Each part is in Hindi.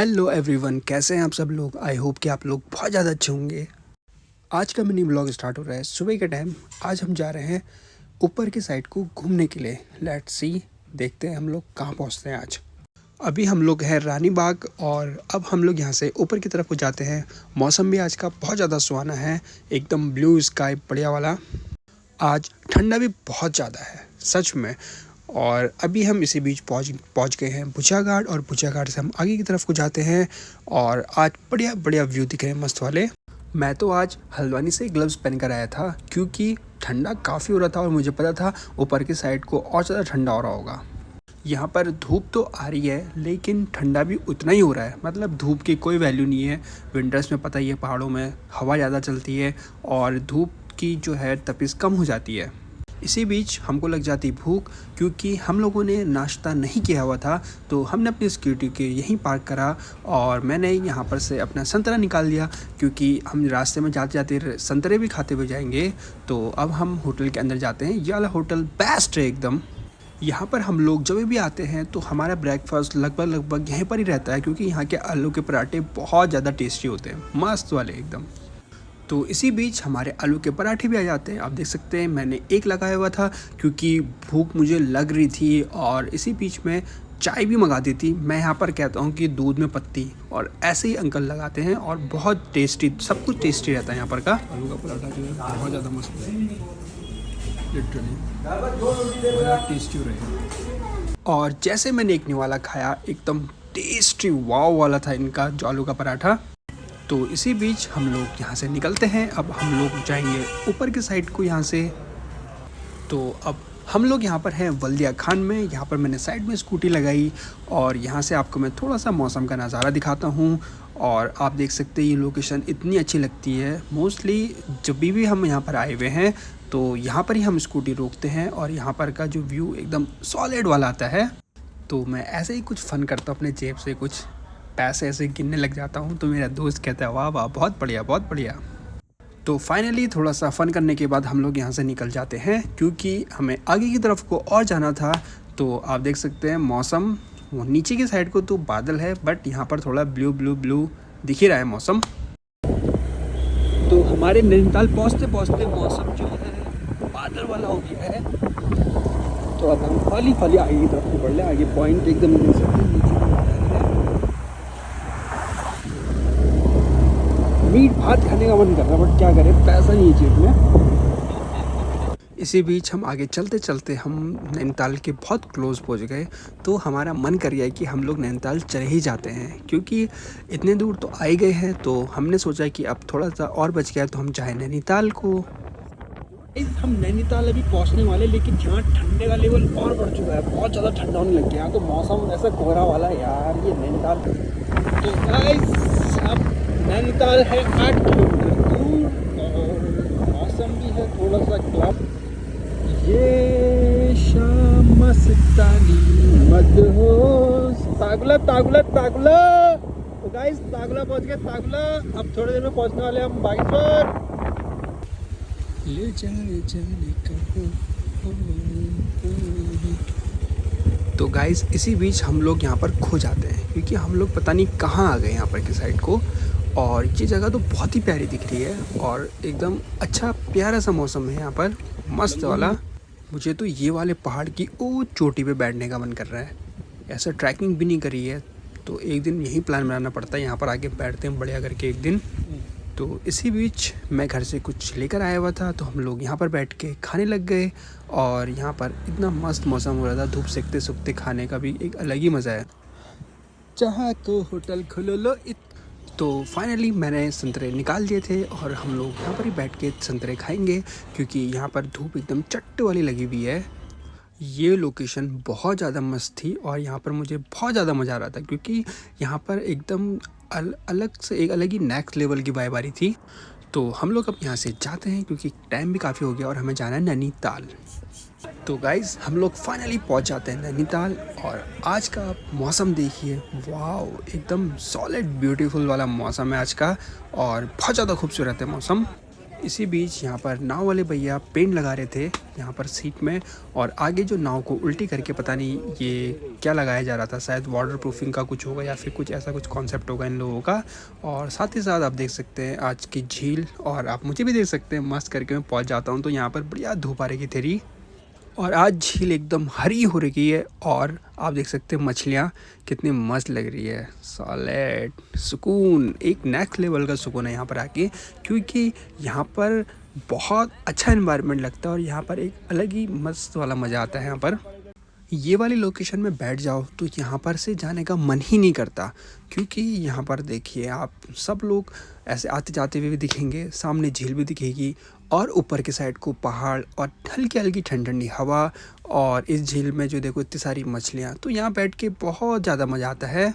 हेलो एवरीवन, कैसे हैं आप सब लोग। आई होप कि आप लोग बहुत ज़्यादा अच्छे होंगे। आज का मिनी ब्लॉग स्टार्ट हो रहा है सुबह के टाइम। आज हम जा रहे हैं ऊपर की साइड को घूमने के लिए। लेट्स सी, देखते हैं हम लोग कहाँ पहुँचते हैं आज। अभी हम लोग हैं रानी बाग और अब हम लोग यहाँ से ऊपर की तरफ को जाते हैं। मौसम भी आज का बहुत ज़्यादा सुहाना है, एकदम ब्लू स्काई बढ़िया वाला। आज ठंडा भी बहुत ज़्यादा है सच में। और अभी हम इसी बीच पहुँच गए हैं भुजिया घाट, और भुजिया घाट से हम आगे की तरफ को जाते हैं। और आज बढ़िया बढ़िया व्यू दिख रहे हैं मस्त वाले। मैं तो आज हल्द्वानी से ग्लव्स पहन कर आया था क्योंकि ठंडा काफ़ी हो रहा था और मुझे पता था ऊपर की साइड को और ज़्यादा ठंडा हो रहा होगा। यहाँ पर धूप तो आ रही है लेकिन ठंडा भी उतना ही हो रहा है, मतलब धूप की कोई वैल्यू नहीं है। विंटर्स में पता ही है पहाड़ों में हवा ज़्यादा चलती है और धूप की जो है तपिश कम हो जाती है। इसी बीच हमको लग जाती भूख क्योंकि हम लोगों ने नाश्ता नहीं किया हुआ था, तो हमने अपनी स्कूटी के यहीं पार्क करा और मैंने यहाँ पर से अपना संतरा निकाल लिया क्योंकि हम रास्ते में जाते जाते संतरे भी खाते हुए जाएंगे। तो अब हम होटल के अंदर जाते हैं। ये वाला होटल बेस्ट है एकदम। यहाँ पर हम लोग जब भी आते हैं तो हमारा ब्रेकफास्ट लगभग यहीं पर ही रहता है क्योंकि यहाँ के आलू के पराठे बहुत ज़्यादा टेस्टी होते हैं, मस्त वाले एकदम। तो इसी बीच हमारे आलू के पराठे भी आ जाते हैं। आप देख सकते हैं मैंने एक लगाया हुआ था क्योंकि भूख मुझे लग रही थी, और इसी बीच में चाय भी मंगा दी थी। मैं यहाँ पर कहता हूँ कि दूध में पत्ती, और ऐसे ही अंकल लगाते हैं और बहुत टेस्टी, सब कुछ टेस्टी रहता है यहाँ पर का। आलू का पराठा जो है बहुत ज़्यादा मस्त है, लिटरली बहुत टेस्टी हो रहा है। और जैसे मैंने एक निवाला खाया, एकदम टेस्टी वाव वाला था इनका जो आलू का पराठा। तो इसी बीच हम लोग यहाँ से निकलते हैं। अब हम लोग जाएंगे ऊपर की साइड को यहाँ से। तो अब हम लोग यहाँ पर हैं वल्दिया खान में। यहाँ पर मैंने साइड में स्कूटी लगाई और यहाँ से आपको मैं थोड़ा सा मौसम का नज़ारा दिखाता हूँ। और आप देख सकते हैं ये लोकेशन इतनी अच्छी लगती है। मोस्टली जब भी हम यहाँ पर आए हुए हैं तो यहाँ पर ही हम स्कूटी रोकते हैं और यहाँ पर का जो व्यू एकदम सॉलिड वाला आता है। तो मैं ऐसे ही कुछ फ़न करता हूँ, अपने जेब से कुछ पैसे ऐसे गिनने लग जाता हूँ। तो मेरा दोस्त कहता है वाह वाह बहुत बढ़िया बहुत बढ़िया। तो फाइनली थोड़ा सा फ़न करने के बाद हम लोग यहाँ से निकल जाते हैं क्योंकि हमें आगे की तरफ को और जाना था। तो आप देख सकते हैं मौसम, वो नीचे की साइड को तो बादल है बट यहाँ पर थोड़ा ब्लू ब्लू ब्लू दिख ही रहा है मौसम। तो हमारे नैनीताल पहुँचते पहुँचते मौसम जो है बादल वाला हो गया है। तो अब हम खाली आगे की तरफ को बढ़ रहे हैं। आगे पॉइंट एकदम देख सकते हैं, नीचे मीट भात खाने का मन कर रहा है बट क्या करें, पैसा नहीं है जेब में। इसी बीच हम आगे चलते चलते हम नैनीताल के बहुत क्लोज पहुंच गए। तो हमारा मन कर गया कि हम लोग नैनीताल चले ही जाते हैं क्योंकि इतने दूर तो आ ही गए हैं। तो हमने सोचा कि अब थोड़ा सा और बच गया तो हम जाएं नैनीताल को। हम नैनीताल अभी पहुंचने वाले, लेकिन यहाँ ठंडे का लेवल और बढ़ चुका है, बहुत ज़्यादा ठंडा होने लग गया। यहाँ तो मौसम ऐसा कोहरा वाला है यार ये नैनीताल। तो गाइस अब नैनीताल है 8 किलोमीटर दूर और मौसम भी है थोड़ा सा क्लाउड। ये शाम मस्तानी मदहोश, तागुला तागुला तागुला। तो गाइस तागुला पहुंच गए, तागुला। अब थोड़ी देर में पहुंचने वाले हम बाइक पर। ले जाने कहो। तो गाइस इसी बीच हम लोग यहाँ पर खो जाते हैं क्योंकि हम लोग पता नहीं कहाँ आ गए यहाँ पर की साइड को। और ये जगह तो बहुत ही प्यारी दिख रही है और एकदम अच्छा प्यारा सा मौसम है यहाँ पर, मस्त वाला। मुझे तो ये वाले पहाड़ की ओ चोटी पे बैठने का मन कर रहा है। ऐसा ट्रैकिंग भी नहीं करी है तो एक दिन यही प्लान बनाना पड़ता है, यहाँ पर आके बैठते हैं बढ़िया करके एक दिन। तो इसी बीच मैं घर से कुछ लेकर आया हुआ था तो हम लोग यहाँ पर बैठ के खाने लग गए। और यहाँ पर इतना मस्त मौसम हो रहा था, धूप सेकते सूखते खाने का भी एक अलग ही मज़ा है। चाह को होटल खोलो लो। तो फाइनली मैंने संतरे निकाल दिए थे और हम लोग यहाँ पर ही बैठ के संतरे खाएंगे क्योंकि यहाँ पर धूप एकदम चट्ट वाली लगी हुई है। ये लोकेशन बहुत ज़्यादा मस्त थी और यहाँ पर मुझे बहुत ज़्यादा मज़ा आ रहा था क्योंकि यहाँ पर एकदम अलग से एक अलग ही नेक्स्ट लेवल की वाइब आ रही थी। तो हम लोग अब यहाँ से जाते हैं क्योंकि टाइम भी काफ़ी हो गया और हमें जाना है नैनीताल। तो गाइज़ हम लोग फाइनली पहुँच जाते हैं नैनीताल और आज का आप मौसम देखिए, वाओ एकदम सॉलिड ब्यूटीफुल वाला मौसम है आज का और बहुत ज़्यादा खूबसूरत है मौसम। इसी बीच यहाँ पर नाव वाले भैया पेंट लगा रहे थे यहाँ पर सीट में, और आगे जो नाव को उल्टी करके पता नहीं ये क्या लगाया जा रहा था, शायद वाटर प्रूफिंग का कुछ होगा या फिर कुछ ऐसा कुछ कॉन्सेप्ट होगा इन लोगों का। और साथ ही साथ आप देख सकते हैं आज की झील, और आप मुझे भी देख सकते हैं मस्त करके मैं पहुँच जाता हूँ तो यहाँ पर बढ़िया धूप आ रही थी और आज झील एकदम हरी हो रही है। और आप देख सकते हैं मछलियाँ कितनी मस्त लग रही है, सॉलिड सुकून, एक नेक्स्ट लेवल का सुकून है यहाँ पर आके, क्योंकि यहाँ पर बहुत अच्छा एनवायरनमेंट लगता है और यहाँ पर एक अलग ही मस्त वाला मज़ा आता है। यहाँ पर ये वाली लोकेशन में बैठ जाओ तो यहाँ पर से जाने का मन ही नहीं करता, क्योंकि यहाँ पर देखिए आप सब लोग ऐसे आते जाते हुए भी दिखेंगे, सामने झील भी दिखेगी और ऊपर के साइड को पहाड़ और हल्की हल्की ठंडी ठंडी हवा, और इस झील में जो देखो इतनी सारी मछलियाँ, तो यहाँ बैठ के बहुत ज़्यादा मज़ा आता है।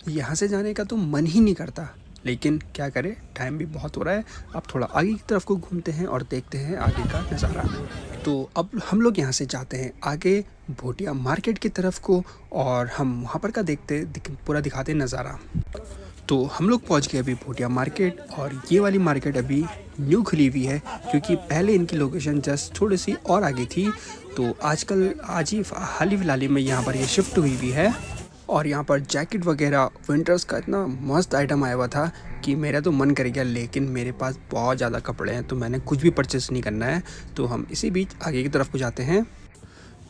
यहाँ से जाने का तो मन ही नहीं करता, लेकिन क्या करें, टाइम भी बहुत हो रहा है। अब थोड़ा आगे की तरफ को घूमते हैं और देखते हैं आगे का नज़ारा। तो अब हम लोग यहाँ से जाते हैं आगे भोटिया मार्केट की तरफ को, और हम वहाँ पर का पूरा दिखाते हैं नज़ारा। तो हम लोग पहुँच गए अभी भोटिया मार्केट, और ये वाली मार्केट अभी न्यू खुली हुई है, क्योंकि पहले इनकी लोकेशन जस्ट थोड़ी सी और आगे थी। तो आजकल आज ही हाल ही फिलहाल में यहाँ पर ये शिफ्ट हुई है, और यहाँ पर जैकेट वगैरह विंटर्स का इतना मस्त आइटम आया हुआ था कि मेरा तो मन कर गया, लेकिन मेरे पास बहुत ज़्यादा कपड़े हैं तो मैंने कुछ भी परचेस नहीं करना है। तो हम इसी बीच आगे की तरफ को जाते हैं।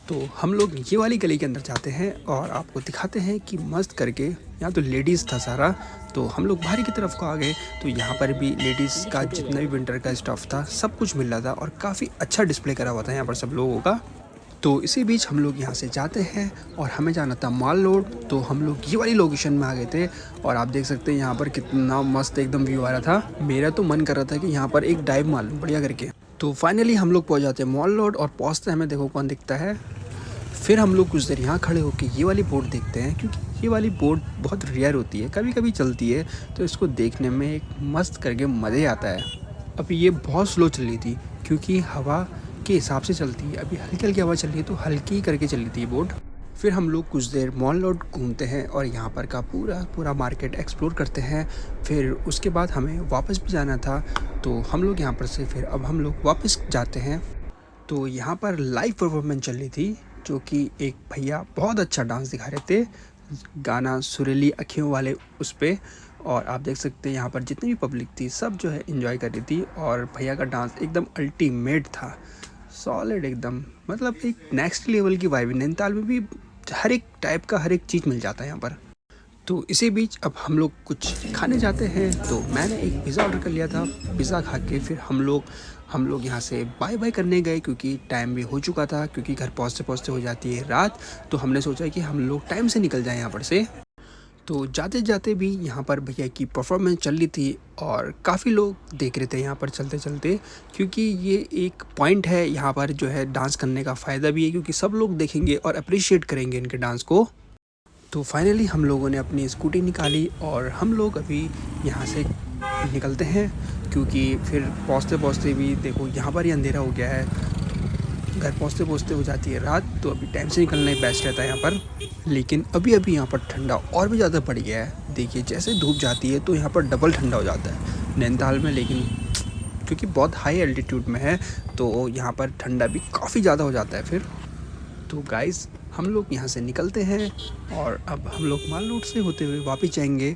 तो हम लोग ये वाली गली के अंदर जाते हैं और आपको दिखाते हैं कि मस्त करके, यहाँ तो लेडीज़ था सारा, तो हम लोग बाहर की तरफ को आ गए। तो यहाँ पर भी लेडीज़ का जितना भी विंटर का स्टफ़ था सब कुछ मिल रहा था, और काफ़ी अच्छा डिस्प्ले करा हुआ था यहाँ पर सब लोगों का। तो इसी बीच हम लोग यहाँ से जाते हैं और हमें जाना था मॉल रोड। तो हम लोग ये वाली लोकेशन में आ गए थे, और आप देख सकते हैं यहाँ पर कितना मस्त एकदम व्यू आ रहा था। मेरा तो मन कर रहा था कि यहाँ पर एक डाइव मार लूँ बढ़िया करके। तो फाइनली हम लोग पहुँच जाते हैं मॉल रोड, और पहुँचते हमें देखो कौन दिखता है। फिर हम लोग कुछ देर यहाँ खड़े होकर ये वाली बोट देखते हैं, क्योंकि ये वाली बोट बहुत रेयर होती है, कभी कभी चलती है, तो इसको देखने में एक मस्त करके मज़े आता है। अभी ये बहुत स्लो चल रही थी क्योंकि हवा के हिसाब से चलती है, अभी हल्की हल्की हवा चल रही है तो हल्की करके चल रही थी बोट। फिर हम लोग कुछ देर मॉल रोड घूमते हैं और यहाँ पर का पूरा मार्केट एक्सप्लोर करते हैं। फिर उसके बाद हमें वापस भी जाना था, तो हम लोग यहाँ पर से फिर अब हम लोग वापस जाते हैं। तो यहाँ पर लाइव परफॉर्मेंस चल रही थी, जो कि एक भैया बहुत अच्छा डांस दिखा रहे थे, गाना सुरीली अखियों वाले उस पर। और आप देख सकते हैं यहाँ पर जितनी भी पब्लिक थी सब जो है एंजॉय कर रही थी, और भैया का डांस एकदम अल्टीमेट था, सॉलिड एकदम, मतलब एक नेक्स्ट लेवल की वाइब। नैनीताल में भी हर एक टाइप का हर एक चीज़ मिल जाता है यहाँ पर। तो इसी बीच अब हम लोग कुछ खाने जाते हैं। तो मैंने एक पिज़्ज़ा ऑर्डर कर लिया था, पिज़्ज़ा खा के फिर हम लोग यहाँ से बाय बाय करने गए, क्योंकि टाइम भी हो चुका था, क्योंकि घर पहुँचते पहुँचते हो जाती है रात। तो हमने सोचा कि हम लोग टाइम से निकल जाएँ यहाँ पर से। तो जाते जाते भी यहाँ पर भैया की परफॉर्मेंस चल रही थी, और काफ़ी लोग देख रहे थे यहाँ पर चलते चलते, क्योंकि ये एक पॉइंट है यहाँ पर जो है डांस करने का फ़ायदा भी है, क्योंकि सब लोग देखेंगे और अप्रिशिएट करेंगे इनके डांस को। तो फाइनली हम लोगों ने अपनी स्कूटी निकाली और हम लोग अभी यहाँ से निकलते हैं, क्योंकि फिर पहुँचते पहुँचते भी देखो यहाँ पर ही अंधेरा हो गया है, घर पहुँचते पहुँचते हो जाती है रात। तो अभी टाइम से निकलना ही बेस्ट रहता है यहाँ पर। लेकिन अभी यहाँ पर ठंडा और भी ज़्यादा बढ़ गया है, देखिए जैसे धूप जाती है तो यहाँ पर डबल ठंडा हो जाता है नैनीताल में, लेकिन क्योंकि बहुत हाई एल्टीट्यूड में है तो यहाँ पर ठंडा भी काफ़ी ज़्यादा हो जाता है फिर। तो गाइस हम लोग यहाँ से निकलते हैं और अब हम लोग माल रोड से होते हुए वापस जाएंगे।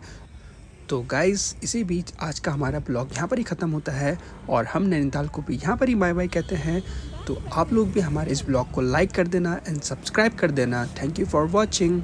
तो गाइस इसी बीच आज का हमारा ब्लॉग यहाँ पर ही ख़त्म होता है, और हम नैनीताल को भी यहाँ पर ही बाय बाय कहते हैं। तो आप लोग भी हमारे इस ब्लॉग को लाइक कर देना एंड सब्सक्राइब कर देना। Thank you for watching.